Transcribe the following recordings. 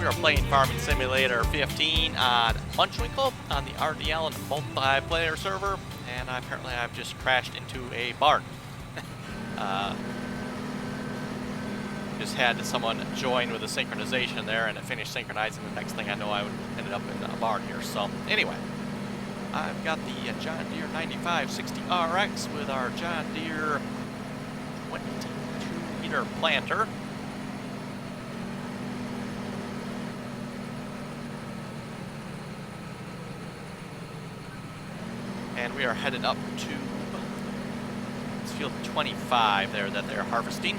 We are playing Farming Simulator 15 on Monchwinkel on the RDAllen multiplayer server, and apparently I've just crashed into a barn. Just had someone join with a synchronization there, and it finished synchronizing. The next thing I know, I ended up in a barn here. So anyway, I've got the John Deere 9560 RX with our John Deere 22-meter planter. And we are headed up to it's field 25 there that they're harvesting.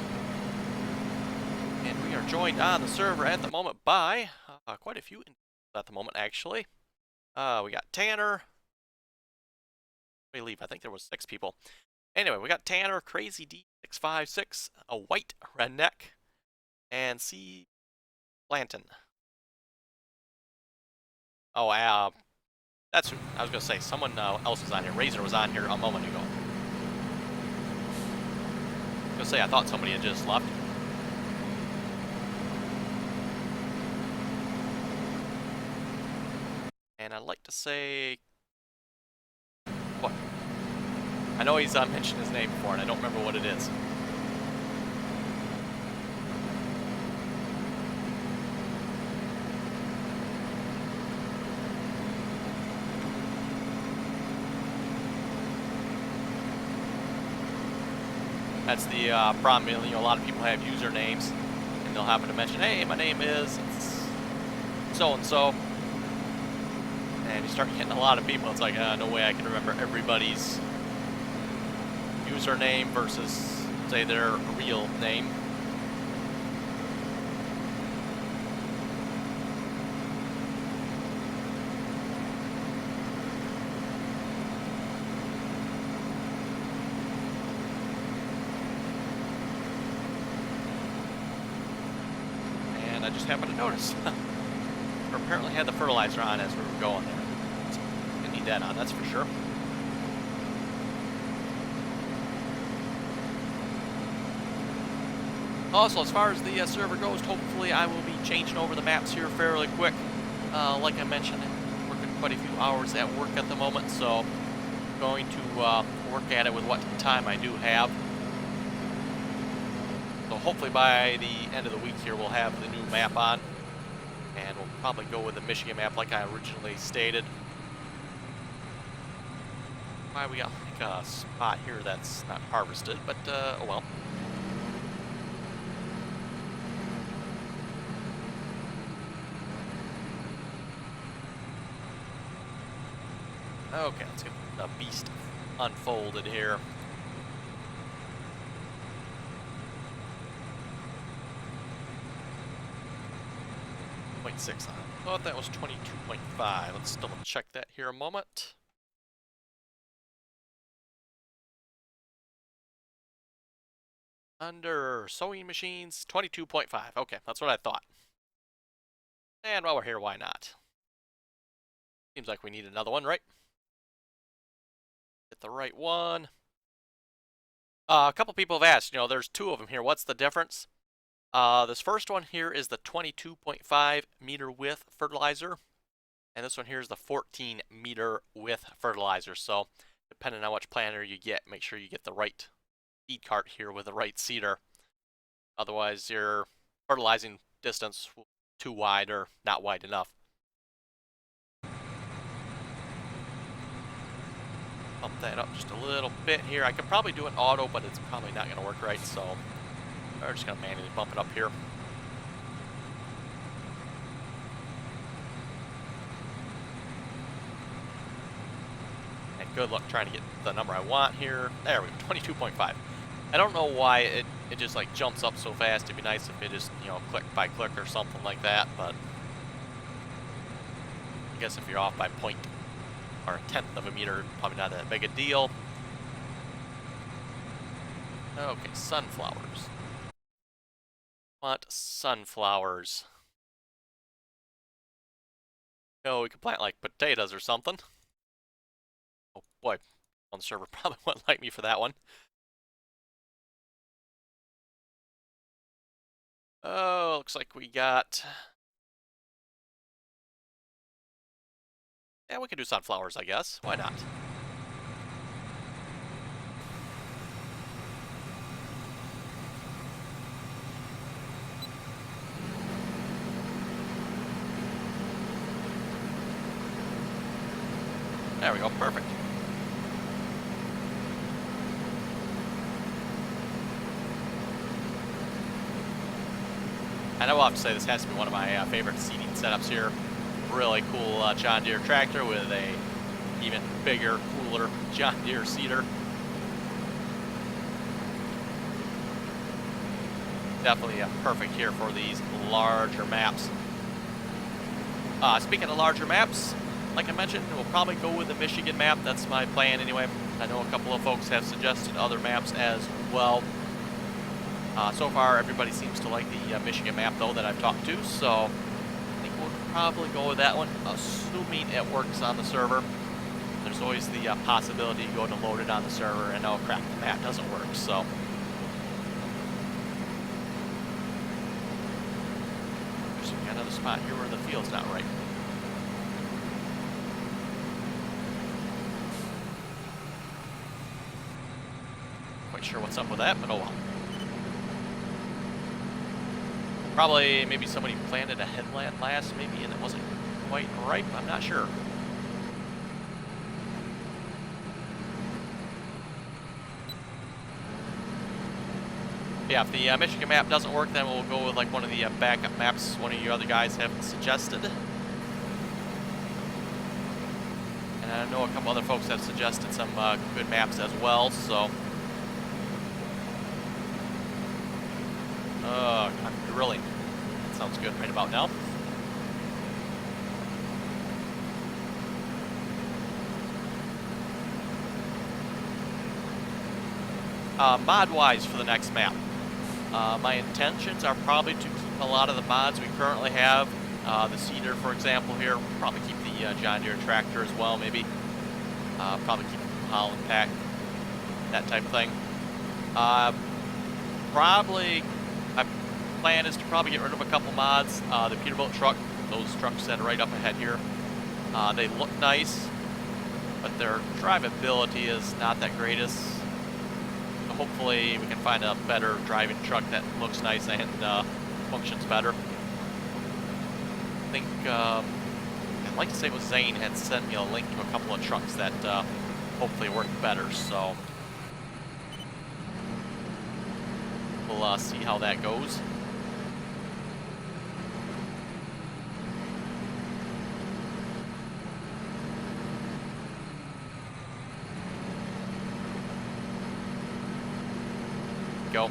And we are joined on the server at the moment by quite a few at the moment, actually. We got Tanner. I believe, I think there was 6 people. Anyway, we got Tanner, Crazy D656, a white redneck, and C. Planton. Oh, that's who I was going to say. Someone else was on here. Razor was on here a moment ago. I was going to say, I thought somebody had just left. And I'd like to say... what? I know he's mentioned his name before, and I don't remember what it is. That's the problem. You know, a lot of people have usernames, and they'll happen to mention, "Hey, my name is so and so," and you start getting a lot of people. It's like, no way I can remember everybody's username versus, say, their real name. I just happened to notice. We apparently had the fertilizer on as we were going there. So I need that on, that's for sure. Also, as far as the server goes, hopefully I will be changing over the maps here fairly quick. Like I mentioned, I'm working quite a few hours at work at the moment, so I'm going to work at it with what time I do have. So hopefully by the end of the week here we'll have the new map on, and we'll probably go with the Michigan map like I originally stated. Why we got like a spot here that's not harvested, but oh well. Okay, let's get the beast unfolded here. 0.6 on. I thought that was 22.5. Let's double check that here a moment. Under sewing machines, 22.5. Okay, that's what I thought. And while we're here, why not? Seems like we need another one, right? Get the right one. A couple people have asked, you know, there's 2 of them here. What's the difference? This first one here is the 22.5 meter width fertilizer, and this one here is the 14 meter width fertilizer. So depending on which planter you get, make sure you get the right seed cart here with the right seeder. Otherwise your fertilizing distance will be too wide or not wide enough. Bump that up just a little bit here. I could probably do an auto, but it's probably not going to work right, so we're just going to manually bump it up here. And good luck trying to get the number I want here. There we go, 22.5. I don't know why it just like jumps up so fast. It'd be nice if it just, you know, click by click or something like that, but I guess if you're off by point or a tenth of a meter, probably not that big a deal. Okay, sunflowers. Want sunflowers. know, we could plant like potatoes or something. Oh boy, on the server probably wouldn't like me for that one. Oh, looks like we got... Yeah, we could do sunflowers, I guess. Why not? There we go, perfect. And I will have to say this has to be one of my favorite seating setups here. Really cool John Deere tractor with a even bigger, cooler John Deere seeder. Definitely perfect here for these larger maps. Speaking of larger maps, like I mentioned, we'll probably go with the Michigan map. That's my plan anyway. I know a couple of folks have suggested other maps as well. So far, everybody seems to like the Michigan map, though, that I've talked to, so I think we'll probably go with that one, assuming it works on the server. There's always the possibility you go to load it on the server, and oh crap, the map doesn't work, so. There's another spot here where the field's not right. Quite sure what's up with that, but oh well. Probably, maybe somebody planted a headland last, maybe, and it wasn't quite ripe. I'm not sure. Yeah, if the Michigan map doesn't work, then we'll go with like one of the backup maps one of you other guys have suggested. And I know a couple other folks have suggested some good maps as well, so. I'm drilling. That sounds good right about now. Mod-wise for the next map, my intentions are probably to keep a lot of the mods we currently have. The seeder, for example, here. Probably keep the John Deere tractor as well, maybe. Probably keep the Holland pack, that type of thing. Probably, my plan is to probably get rid of a couple mods. The Peterbilt truck, those trucks that are right up ahead here. They look nice, but their drivability is not that greatest. So hopefully we can find a better driving truck that looks nice and functions better. I think, I'd like to say it was Zane had sent me a link to a couple of trucks that hopefully work better, so we'll see how that goes. Go.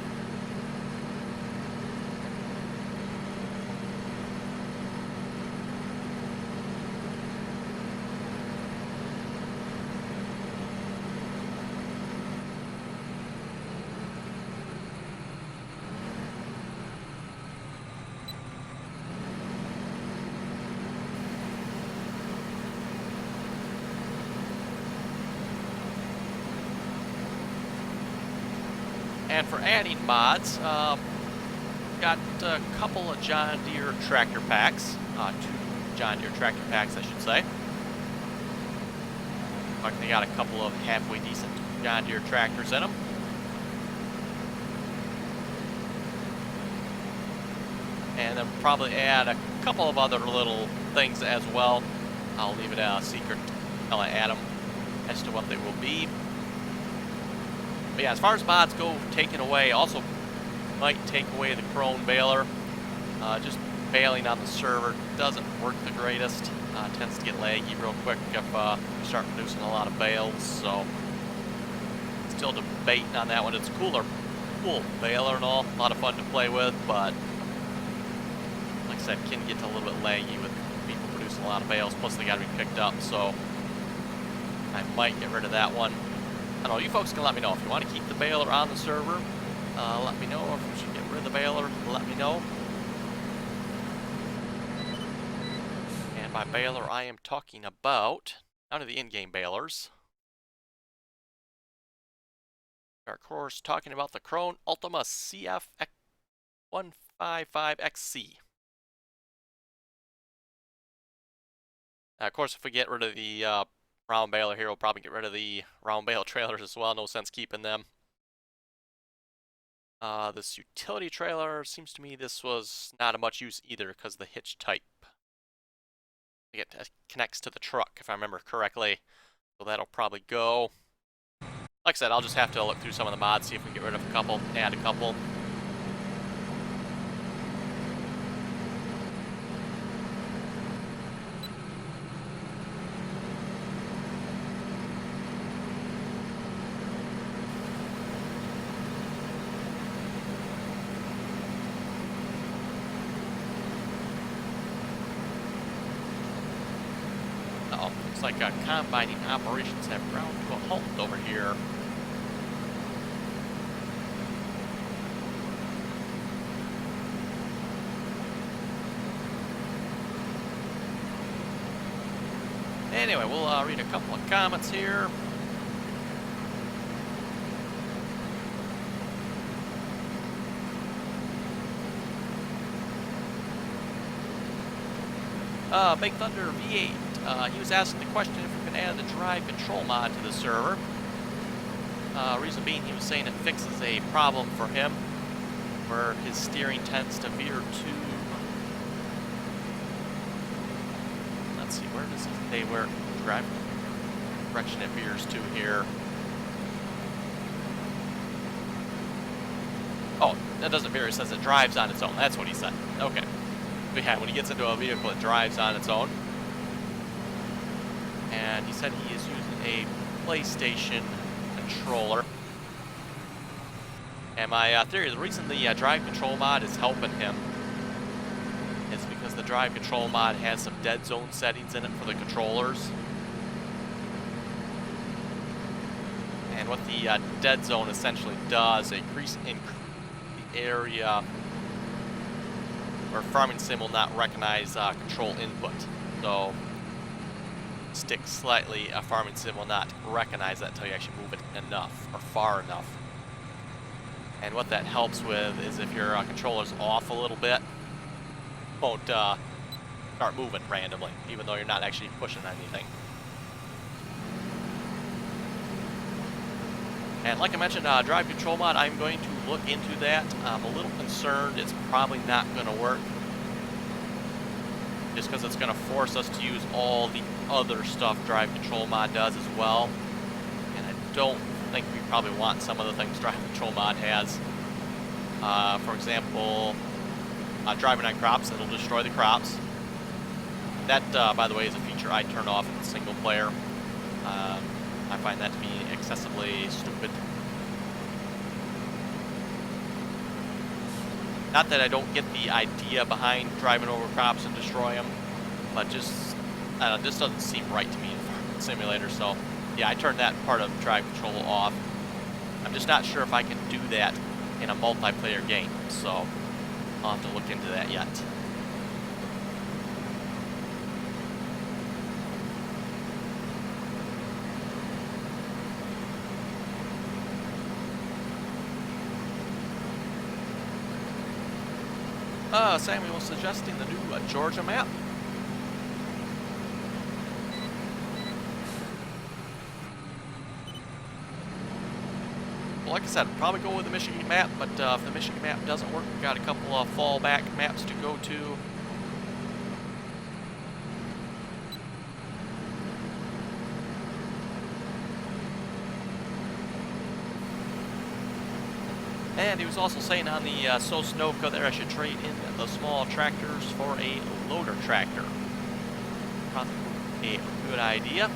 And for adding mods, got a couple of John Deere tractor packs, 2 John Deere tractor packs, I should say. They got a couple of halfway decent John Deere tractors in them. And then probably add a couple of other little things as well. I'll leave it a secret until I add them as to what they will be. But yeah, as far as mods go, taken away, also might take away the Crone baler. Just bailing on the server doesn't work the greatest. Tends to get laggy real quick if you start producing a lot of bales. So still debating on that one. It's cool baler and all, a lot of fun to play with, but like I said, it can get a little bit laggy with people producing a lot of bales. Plus they got to be picked up, so I might get rid of that one. I don't know, you folks can let me know. If you want to keep the baler on the server, let me know. Or if you should get rid of the baler, let me know. And by baler, I am talking about none of the in-game balers. Of course, talking about the Krone Ultima CF 155XC. Of course, if we get rid of the round baler here, we'll probably get rid of the round bale trailers as well. No sense keeping them. This utility trailer, seems to me this was not of much use either because of the hitch type. It connects to the truck, if I remember correctly. So that'll probably go. Like I said, I'll just have to look through some of the mods, see if we can get rid of a couple, add a couple. Looks like combining operations have ground to a halt over here. Anyway, we'll read a couple of comments here. Big Thunder V8. He was asking the question if we can add the drive control mod to the server. Reason being, he was saying it fixes a problem for him where his steering tends to veer to. Let's see, where does he say where drive direction it veers to here? Oh, that doesn't veer. It says it drives on its own. That's what he said. Okay. Yeah, when he gets into a vehicle, it drives on its own. And he said he is using a PlayStation controller. And my theory, the reason the drive control mod is helping him is because the drive control mod has some dead zone settings in it for the controllers. And what the dead zone essentially does, it increases the area where farming sim will not recognize control input. So stick slightly, a farming sim will not recognize that until you actually move it enough or far enough. And what that helps with is if your controller's off a little bit, it won't start moving randomly, even though you're not actually pushing anything. And like I mentioned, drive control mod, I'm going to look into that. I'm a little concerned it's probably not going to work. Just because it's going to force us to use all the other stuff drive control mod does as well. And I don't think we probably want some of the things drive control mod has. For example, driving on crops, it'll destroy the crops. That, by the way, is a feature I turn off in single player. I find that to be excessively stupid. Not that I don't get the idea behind driving over crops and destroy them, but just, I don't know, this doesn't seem right to me in Farming Simulator. So, yeah, I turned that part of drive control off. I'm just not sure if I can do that in a multiplayer game, so I'll have to look into that yet. Samuel suggesting the new Georgia map. Well, like I said, I'd probably go with the Michigan map, but if the Michigan map doesn't work, we've got a couple of fallback maps to go to. And he was also saying on the Sosnovka there I should trade in the small tractors for a loader tractor. Probably a good idea.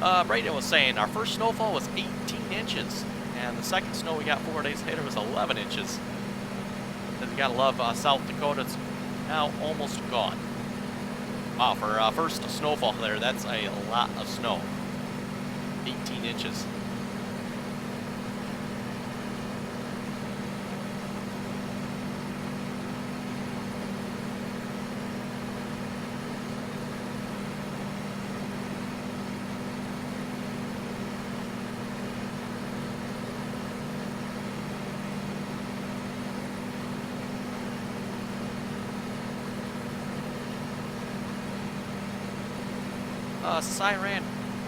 Brayden was saying our first snowfall was 18 inches, and the second snow we got 4 days later was 11 inches. And you gotta love South Dakota, it's now almost gone. Wow, for first snowfall there, that's a lot of snow. 18 inches. Siren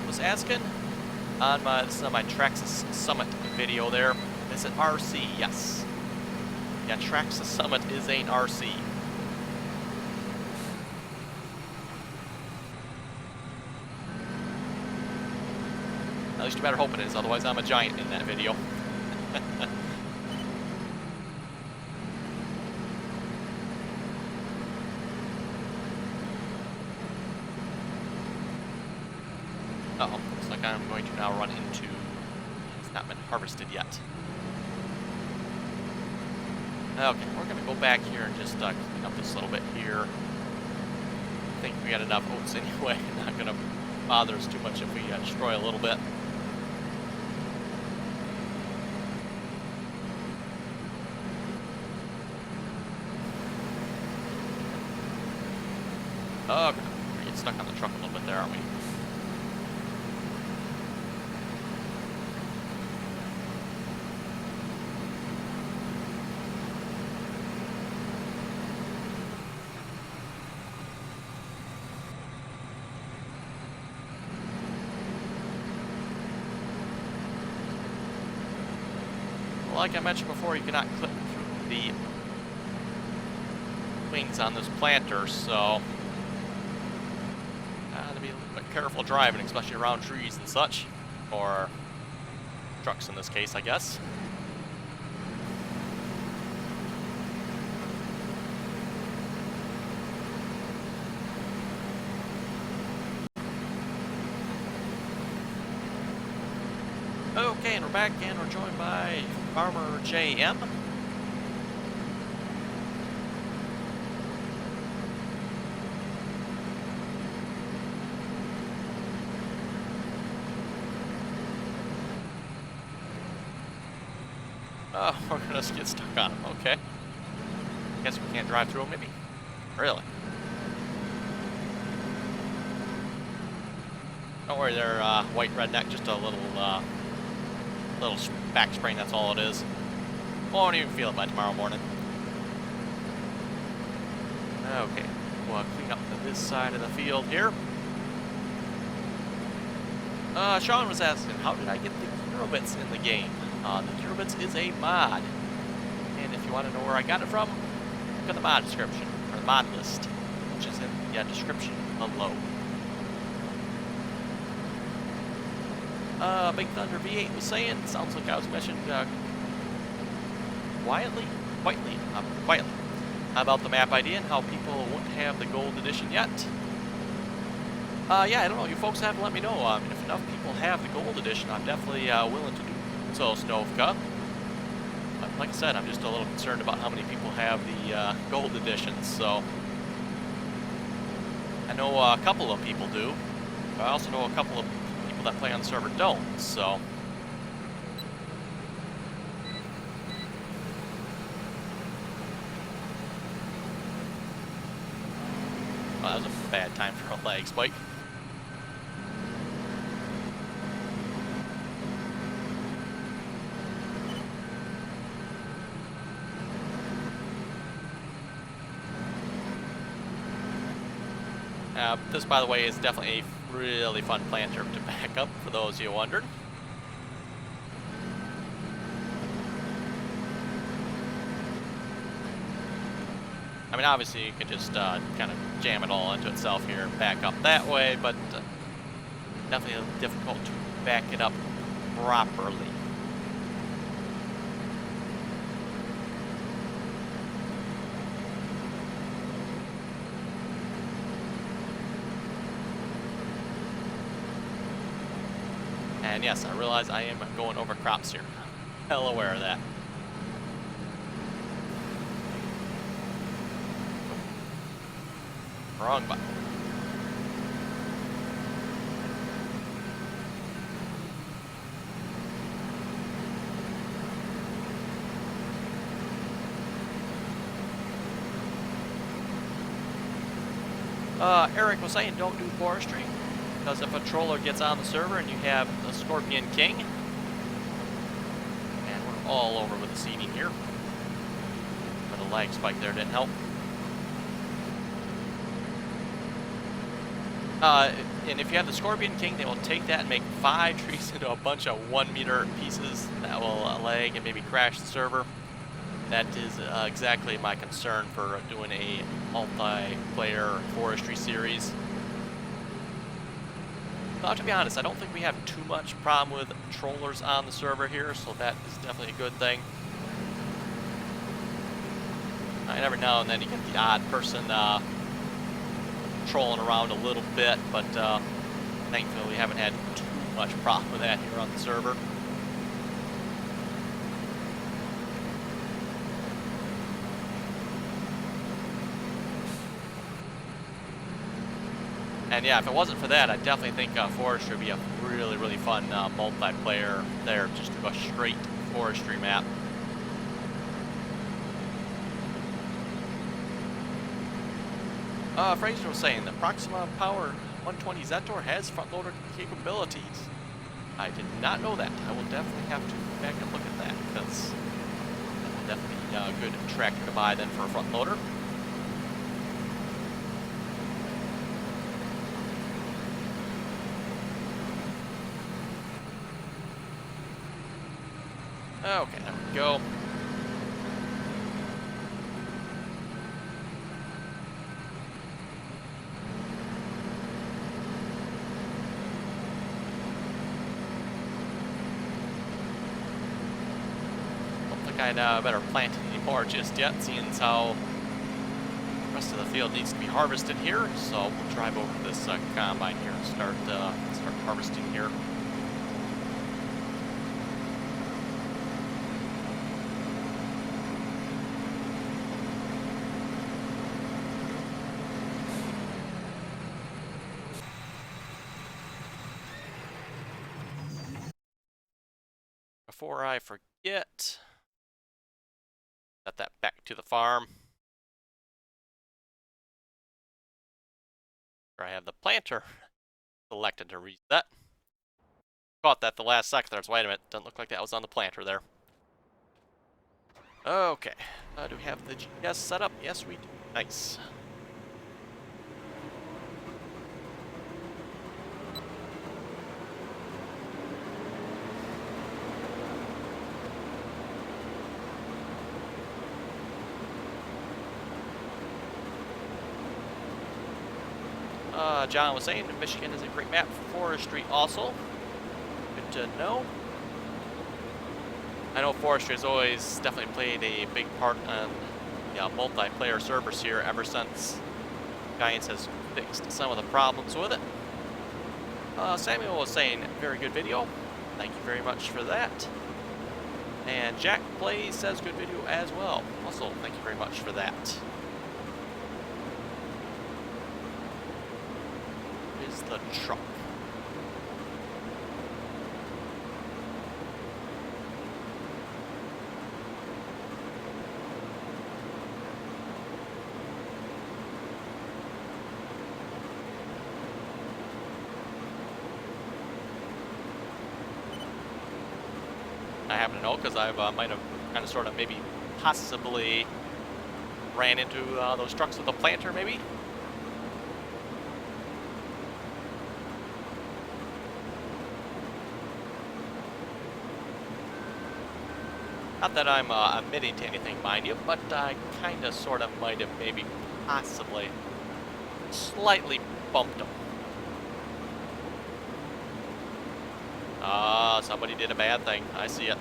was asking on this is on my Traxxas Summit video there. Is it RC? Yes. Yeah, Traxxas Summit is an RC. At least you better hope it is, otherwise I'm a giant in that video. Uh-oh, looks like I'm going to now run into... It's not been harvested yet. Okay, we're going to go back here and just clean up this little bit here. I think we got enough oats anyway. Not going to bother us too much if we destroy a little bit. Oh, okay. We're gonna get stuck on the truck a little bit there, aren't we? Well, like I mentioned before, you cannot clip through the wings on this planter, so to be a little bit careful driving, especially around trees and such, or trucks in this case, I guess. Okay, and we're back, and we're joined by Farmer JM. Oh, we're gonna just get stuck on them, okay. Guess we can't drive through them, maybe? Really? Don't worry there, white redneck, just a little back sprain, that's all it is. Won't even feel it by tomorrow morning. Okay, we'll clean up to this side of the field here. Sean was asking, how did I get the Eurobits in the game? The Eurobits is a mod, and if you want to know where I got it from, look at the mod description, or the mod list, which is in the description below. Big Thunder V8 was saying, sounds like I was mentioned quietly, about the map idea and how people wouldn't have the gold edition yet. Yeah, I don't know, you folks haven't let me know. If enough people have the gold edition, I'm definitely willing to do so, Snovka. But like I said, I'm just a little concerned about how many people have the gold editions, so... I know a couple of people do, but I also know a couple of people that play on the server don't, so... Well, that was a bad time for a lag spike. This, by the way, is definitely a really fun planter to back up, for those of you wondering. I mean, obviously, you could just kind of jam it all into itself here and back up that way, but definitely difficult to back it up properly. And yes, I realize I am going over crops here. Well aware of that. Wrong button. Eric was saying don't do forestry, because if a troller gets on the server and you have the Scorpion King, and we're all over with the seeding here, but the lag spike there didn't help. And if you have the Scorpion King, they will take that and make 5 trees into a bunch of 1-meter pieces that will lag and maybe crash the server. That is exactly my concern for doing a multiplayer forestry series. But to be honest, I don't think we have too much problem with trollers on the server here, so that is definitely a good thing. And every now and then you get the odd person trolling around a little bit, but thankfully we haven't had too much problem with that here on the server. And yeah, if it wasn't for that, I definitely think forestry would be a really, really fun multiplayer there. Just do a straight forestry map. Fraser was saying the Proxima Power 120 Zetor has front loader capabilities. I did not know that. I will definitely have to go back and look at that, because that will definitely be a good tractor to buy then for a front loader. Okay, there we go. Don't think I'd better plant anymore just yet, seeing as how the rest of the field needs to be harvested here. So we'll drive over to this combine here and start harvesting here. Before I forget, set that back to the farm. I have the planter selected to reset. Caught that the last second there. Wait a minute, doesn't look like that was on the planter there. Okay, do we have the GPS set up? Yes, we do. Nice. John was saying Michigan is a great map for forestry also. Good to know. I know forestry has always definitely played a big part on multiplayer servers here ever since Giants has fixed some of the problems with it. Samuel was saying, very good video. Thank you very much for that. And Jack Plays says good video as well. Also, thank you very much for that. Is the truck. I happen to know because I might have kind of sort of maybe possibly ran into those trucks with a planter maybe. Not that I'm admitting to anything, mind you, but I kind of sort of might have maybe possibly slightly bumped them. Somebody did a bad thing. I see it.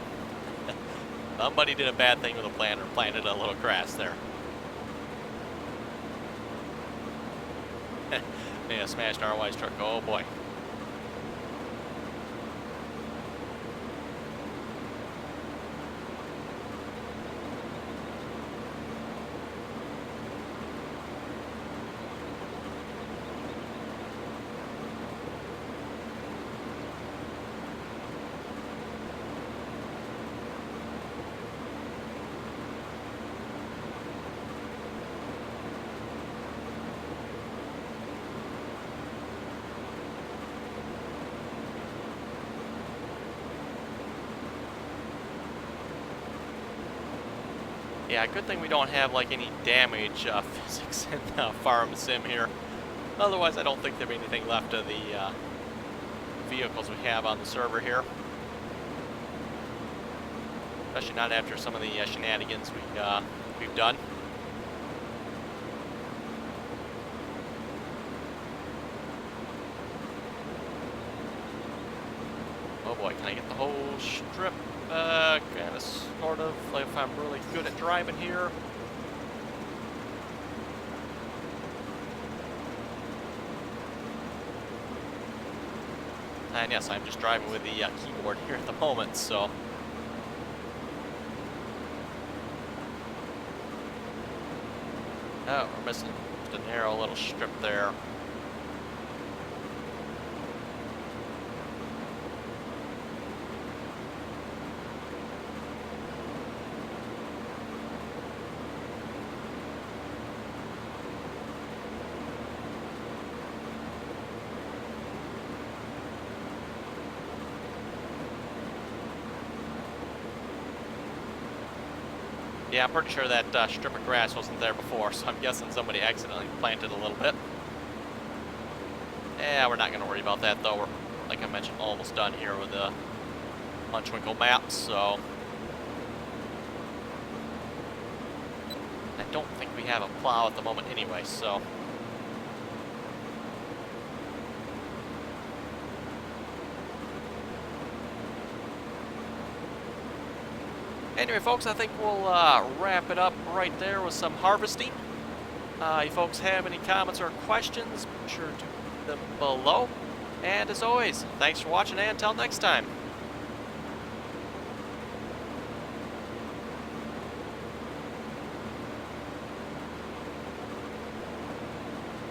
Somebody did a bad thing with a planter, planted a little grass there. Yeah, smashed our wise truck. Oh boy. Yeah, good thing we don't have like any damage physics in Farm Sim here. Otherwise, I don't think there'll be anything left of the vehicles we have on the server here. Especially not after some of the shenanigans we've done. Oh boy, can I get the whole strip? Kind of, sort of, like if I'm really good at driving here. And yes, I'm just driving with the keyboard here at the moment, so. Oh, we're missing just a narrow little strip there. Yeah, I'm pretty sure that strip of grass wasn't there before, so I'm guessing somebody accidentally planted a little bit. Yeah, we're not going to worry about that, though. We're, like I mentioned, almost done here with the Monchwinkel map, so. I don't think we have a plow at the moment anyway, so. Anyway, folks, I think we'll wrap it up right there with some harvesting. If you folks have any comments or questions, be sure to put them below. And as always, thanks for watching, and until next time.